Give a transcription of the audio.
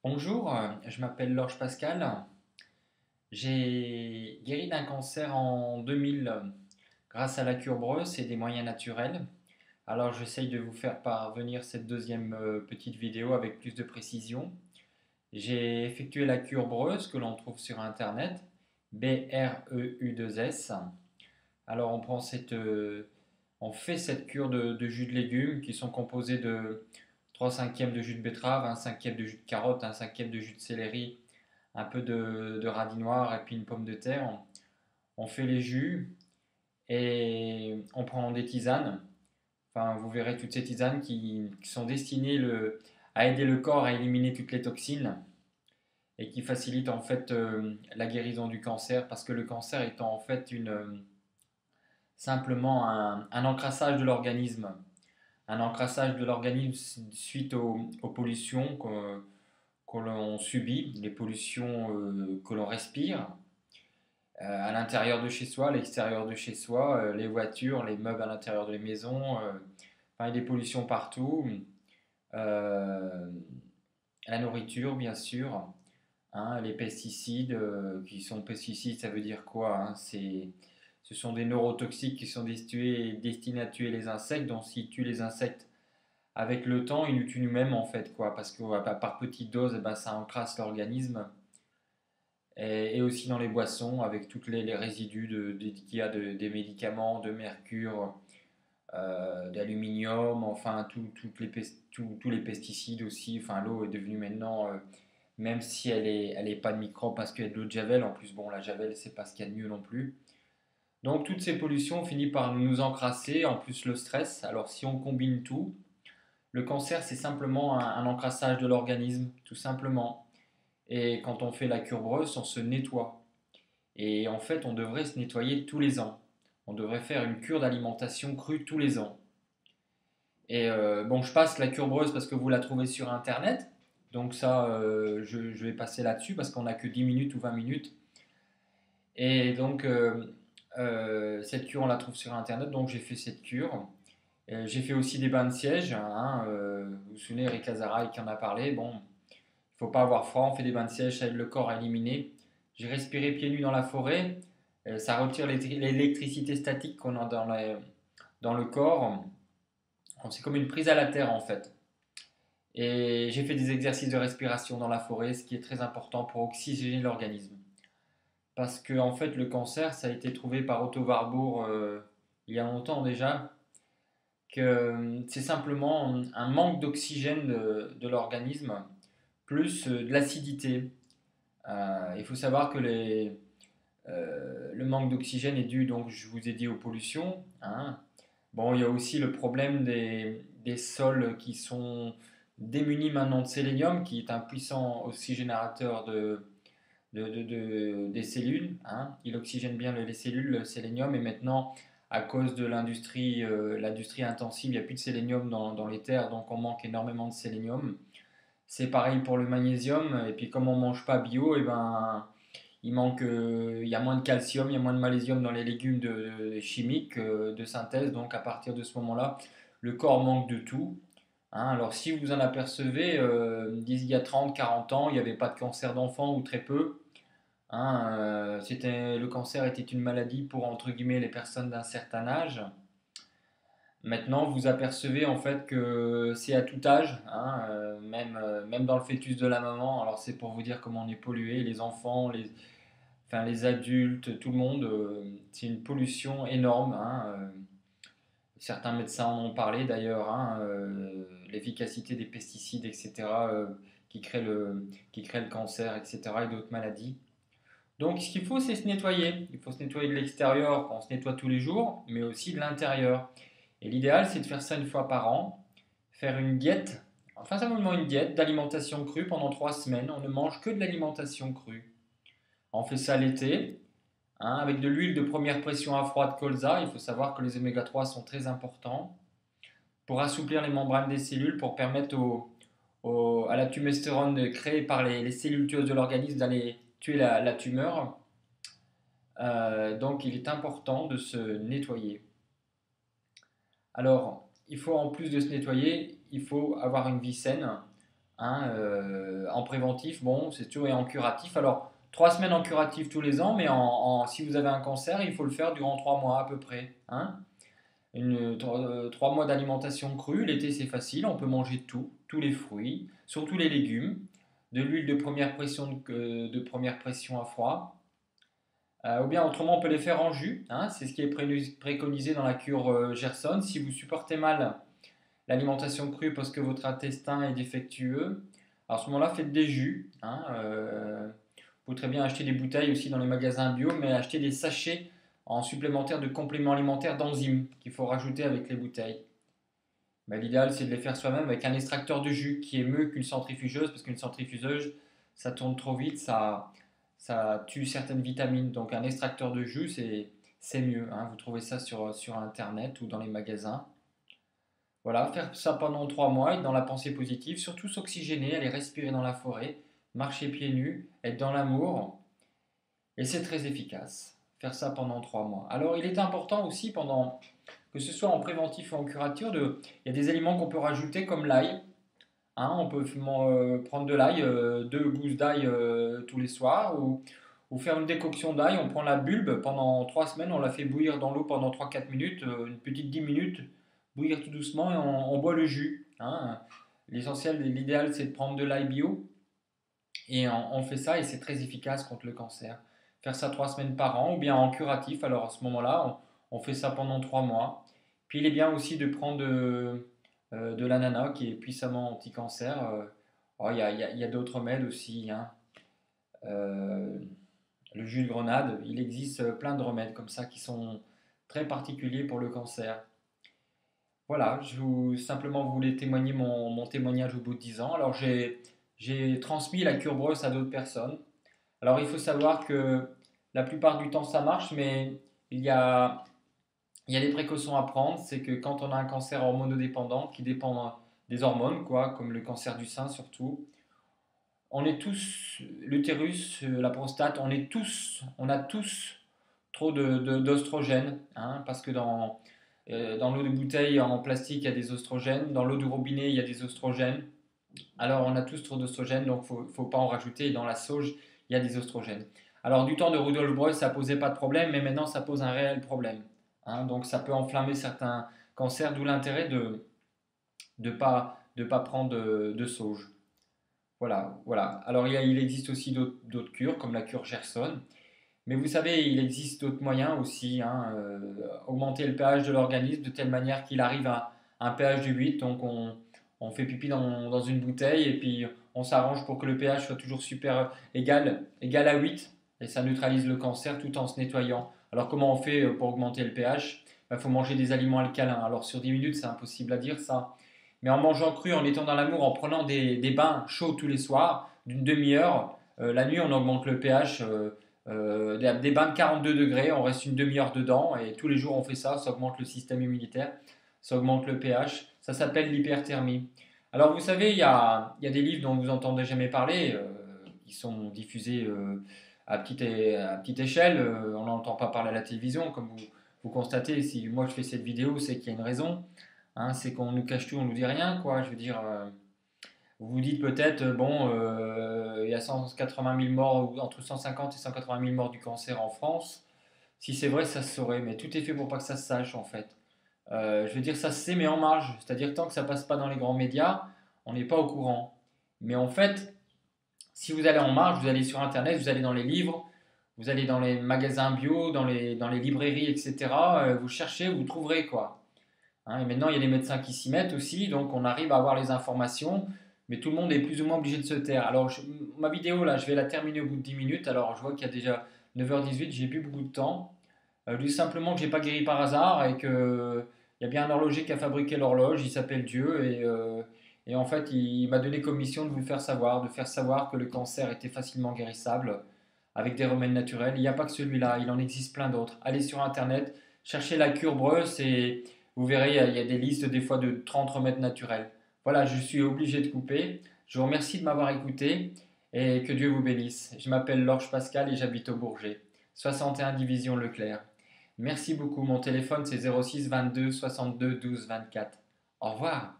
Bonjour, je m'appelle Lorge Pascal. J'ai guéri d'un cancer en 2000 grâce à la cure Breus et des moyens naturels. Alors j'essaye de vous faire parvenir cette deuxième petite vidéo avec plus de précision. J'ai effectué la cure Breus que l'on trouve sur internet, Breus. Alors on fait cette cure de jus de légumes qui sont composés de 3 cinquièmes de jus de betterave, 1 cinquième de jus de carotte, 1 cinquième de jus de céleri, un peu de radis noir et puis une pomme de terre. On fait les jus et on prend des tisanes. Enfin, vous verrez toutes ces tisanes qui sont destinées à aider le corps à éliminer toutes les toxines et qui facilitent en fait la guérison du cancer parce que le cancer étant en fait simplement un encrassage de l'organisme. Un encrassage de l'organisme suite aux pollutions que l'on subit, les pollutions que l'on respire, à l'intérieur de chez soi, à l'extérieur de chez soi, les voitures, les meubles à l'intérieur des maisons, enfin, il y a des pollutions partout, euh, la nourriture bien sûr, hein, les pesticides, qui sont pesticides, ça veut dire quoi, hein, ce sont des neurotoxiques qui sont destinés à tuer les insectes, donc s'ils tuent les insectes avec le temps, ils nous tuent nous-mêmes en fait, quoi, parce que par petite dose, eh ben, ça encrasse l'organisme. Et aussi dans les boissons, avec tous les résidus qu'il y a des médicaments, de mercure, d'aluminium, enfin tous les pesticides aussi. Enfin, l'eau est devenue maintenant, même si elle est pas de microbes parce qu'il y a de l'eau de Javel, en plus, bon, la Javel, c'est pas ce qu'il y a de mieux non plus. Donc toutes ces pollutions finissent par nous encrasser, en plus le stress. Alors si on combine tout, le cancer, c'est simplement un encrassage de l'organisme, tout simplement. Et quand on fait la cure Breus, on se nettoie. Et en fait, on devrait se nettoyer tous les ans. On devrait faire une cure d'alimentation crue tous les ans. Et bon, je passe la cure Breus parce que vous la trouvez sur Internet. Donc ça, je vais passer là-dessus parce qu'on n'a que 10 minutes ou 20 minutes. Et donc, cette cure, on la trouve sur Internet. Donc j'ai fait cette cure. J'ai fait aussi des bains de siège, hein, vous vous souvenez, Eric Azaraï qui en a parlé. Bon, il faut pas avoir froid, on fait des bains de siège, ça aide le corps à éliminer. J'ai respiré pieds nus dans la forêt, ça retire l'électricité statique qu'on a dans le corps. C'est comme une prise à la terre en fait. Et j'ai fait des exercices de respiration dans la forêt, ce qui est très important pour oxygéner l'organisme. Parce que en fait, le cancer, ça a été trouvé par Otto Warburg il y a longtemps déjà, que c'est simplement un manque d'oxygène de l'organisme, plus de l'acidité. Il faut savoir que le manque d'oxygène est dû, donc je vous ai dit, aux pollutions, hein. Bon, il y a aussi le problème des sols qui sont démunis maintenant de sélénium, qui est un puissant oxygénateur des cellules, hein. Il oxygène bien les cellules, le sélénium, et maintenant, à cause de l'industrie intensive, il n'y a plus de sélénium dans les terres, donc on manque énormément de sélénium. C'est pareil pour le magnésium, et puis comme on ne mange pas bio, et ben, il y a moins de calcium, il y a moins de magnésium dans les légumes chimiques de synthèse, donc à partir de ce moment-là, le corps manque de tout, hein. Alors si vous en apercevez, il y a 30, 40 ans, il n'y avait pas de cancer d'enfant ou très peu, hein, le cancer était une maladie pour entre guillemets les personnes d'un certain âge. Maintenant, vous apercevez en fait que c'est à tout âge, hein, même dans le fœtus de la maman. Alors c'est pour vous dire comment on est pollué, les enfants, enfin, les adultes, tout le monde. C'est une pollution énorme, hein. Certains médecins en ont parlé d'ailleurs, hein, l'efficacité des pesticides, etc., qui créent le cancer, etc., et d'autres maladies. Donc ce qu'il faut, c'est se nettoyer. Il faut se nettoyer de l'extérieur, on se nettoie tous les jours, mais aussi de l'intérieur. Et l'idéal, c'est de faire ça une fois par an, faire une diète, enfin simplement une diète d'alimentation crue pendant 3 semaines. On ne mange que de l'alimentation crue. On fait ça l'été, hein, avec de l'huile de première pression à froid de colza. Il faut savoir que les oméga 3 sont très importants pour assouplir les membranes des cellules, pour permettre à la tumestérone créée par les cellules tueuses de l'organisme d'aller tuer la tumeur. Donc il est important de se nettoyer. Alors, il faut en plus de se nettoyer, il faut avoir une vie saine, hein, en préventif, bon, c'est toujours et en curatif. Alors, 3 semaines en curatif tous les ans, mais si vous avez un cancer, il faut le faire durant 3 mois à peu près, hein. 3 mois d'alimentation crue. L'été, c'est facile, on peut manger tout, tous les fruits, surtout les légumes, de l'huile de première pression à froid. Ou bien autrement, on peut les faire en jus, hein, c'est ce qui est préconisé dans la cure Gerson. Si vous supportez mal l'alimentation crue parce que votre intestin est défectueux, alors à ce moment-là, faites des jus, hein. Vous pouvez très bien acheter des bouteilles aussi dans les magasins bio, mais acheter des sachets en supplémentaire de compléments alimentaires d'enzymes qu'il faut rajouter avec les bouteilles. Mais l'idéal, c'est de les faire soi-même avec un extracteur de jus qui est mieux qu'une centrifugeuse, parce qu'une centrifugeuse, ça tourne trop vite, ça tue certaines vitamines. Donc un extracteur de jus, c'est mieux, hein. Vous trouvez ça sur Internet ou dans les magasins. Voilà, faire ça pendant 3 mois, être dans la pensée positive, surtout s'oxygéner, aller respirer dans la forêt, marcher pieds nus, être dans l'amour, et c'est très efficace. Faire ça pendant 3 mois. Alors, il est important aussi, que ce soit en préventif ou en curature, il y a des aliments qu'on peut rajouter comme l'ail, hein. On peut prendre de l'ail, 2 gousses d'ail tous les soirs, ou faire une décoction d'ail. On prend la bulbe pendant 3 semaines, on la fait bouillir dans l'eau pendant 3-4 minutes, une petite 10 minutes, bouillir tout doucement et on boit le jus, hein. L'essentiel, l'idéal, c'est de prendre de l'ail bio et on fait ça et c'est très efficace contre le cancer. Faire ça 3 semaines par an ou bien en curatif. Alors à ce moment-là, on fait ça pendant 3 mois. Puis il est bien aussi de prendre de l'ananas qui est puissamment anti-cancer. Oh, il y a d'autres remèdes aussi, hein. Euh, le jus de grenade, il existe plein de remèdes comme ça qui sont très particuliers pour le cancer. Voilà, simplement voulais témoigner mon témoignage au bout de 10 ans. Alors j'ai transmis la cure Breus à d'autres personnes. Alors il faut savoir que la plupart du temps ça marche, mais il y a, il y a des précautions à prendre. C'est que quand on a un cancer hormonodépendant qui dépend des hormones, quoi, comme le cancer du sein surtout, on est tous, l'utérus, la prostate, on a tous trop d'oestrogènes, hein, parce que dans l'eau de bouteille en plastique, il y a des oestrogènes, dans l'eau du robinet, il y a des oestrogènes. Alors, on a tous trop d'oestrogènes, donc il ne faut pas en rajouter. Et dans la sauge, il y a des oestrogènes. Alors, du temps de Rudolf Breuss, ça posait pas de problème, mais maintenant, ça pose un réel problème, hein. Donc, ça peut enflammer certains cancers, d'où l'intérêt de pas prendre de sauge. Voilà, voilà. Alors, il existe aussi d'autres cures, comme la cure Gerson. Mais vous savez, il existe d'autres moyens aussi, hein, augmenter le pH de l'organisme de telle manière qu'il arrive à un pH de 8. Donc on fait pipi dans une bouteille et puis on s'arrange pour que le pH soit toujours égal à 8 et ça neutralise le cancer tout en se nettoyant. Alors comment on fait pour augmenter le pH? Il faut manger des aliments alcalins. Alors sur 10 minutes, c'est impossible à dire ça. Mais en mangeant cru, en étant dans l'amour, en prenant des bains chauds tous les soirs, d'une demi-heure, la nuit on augmente le pH. Des bains de 42 degrés, on reste une demi-heure dedans et tous les jours on fait ça, ça augmente le système immunitaire, ça augmente le pH, ça s'appelle l'hyperthermie. Alors vous savez, il y a des livres dont vous n'entendez jamais parler, qui sont diffusés à petite échelle, on n'entend pas parler à la télévision, comme vous constatez, si moi je fais cette vidéo, c'est qu'il y a une raison, hein, c'est qu'on nous cache tout, on nous dit rien, quoi, je veux dire... vous vous dites peut-être, bon, il y a 180 000 morts, ou entre 150 et 180 000 morts du cancer en France. Si c'est vrai, ça se saurait, mais tout est fait pour pas que ça se sache en fait. Je veux dire, ça se sait, mais en marge. C'est-à-dire, tant que ça passe pas dans les grands médias, on n'est pas au courant. Mais en fait, si vous allez en marge, vous allez sur Internet, vous allez dans les livres, vous allez dans les magasins bio, dans les librairies, etc. Vous cherchez, vous trouverez quoi. Hein, et maintenant, il y a des médecins qui s'y mettent aussi, donc on arrive à avoir les informations, mais tout le monde est plus ou moins obligé de se taire. Alors, ma vidéo, là, je vais la terminer au bout de 10 minutes. Alors, je vois qu'il y a déjà 9h18, j'ai plus beaucoup de temps. Dis simplement que j'ai pas guéri par hasard et que il y a bien un horloger qui a fabriqué l'horloge, il s'appelle Dieu, et en fait, il m'a donné comme mission de faire savoir que le cancer était facilement guérissable avec des remèdes naturels. Il n'y a pas que celui-là, il en existe plein d'autres. Allez sur Internet, cherchez la cure Breus et vous verrez, il y a des listes des fois de 30 remèdes naturels. Voilà, je suis obligé de couper. Je vous remercie de m'avoir écouté et que Dieu vous bénisse. Je m'appelle Lorge Pascal et j'habite au Bourget, 61 division Leclerc. Merci beaucoup. Mon téléphone c'est 06 22 62 12 24. Au revoir.